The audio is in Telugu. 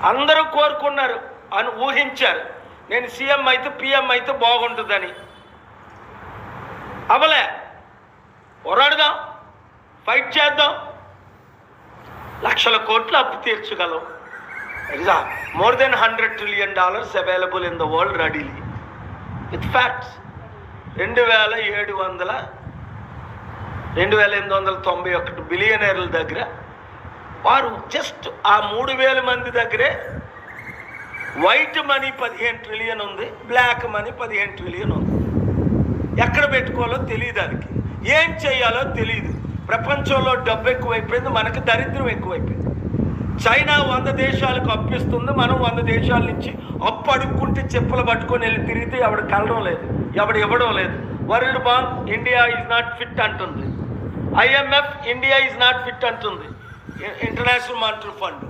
అందరూ కోరుకున్నారు అని ఊహించారు, నేను సీఎం అయితే పిఎం అయితే బాగుంటుందని. అవలే. పోరాడుదాం, ఫైట్ చేద్దాం, లక్షల కోట్లు అప్పు తీర్చగలం. More than $100 trillion available in the world readily with facts. 2891 బిలియనర్ల దగ్గర, వారు జస్ట్ ఆ 3000 మంది దగ్గరే వైట్ మనీ 15 ట్రిలియన్ ఉంది, బ్లాక్ మనీ 15 ట్రిలియన్ ఉంది. ఎక్కడ పెట్టుకోవాలో తెలియదు, దానికి ఏం చేయాలో తెలియదు. ప్రపంచంలో డబ్బు ఎక్కువైపోయింది, మనకు దరిద్రం ఎక్కువైపోయింది. చైనా 100 దేశాలకు అప్పిస్తుంది, మనం 100 దేశాల నుంచి అప్పు అడుక్కుంటే చెప్పులు పట్టుకొని వెళ్ళి తిరిగితే ఎవడు కలడం లేదు, ఎవడు ఇవ్వడం లేదు. World bank India is not fit అంటుంది, IMF India is not fit అంటుంది, ఇంటర్నేషనల్ మానిటరీ ఫండ్.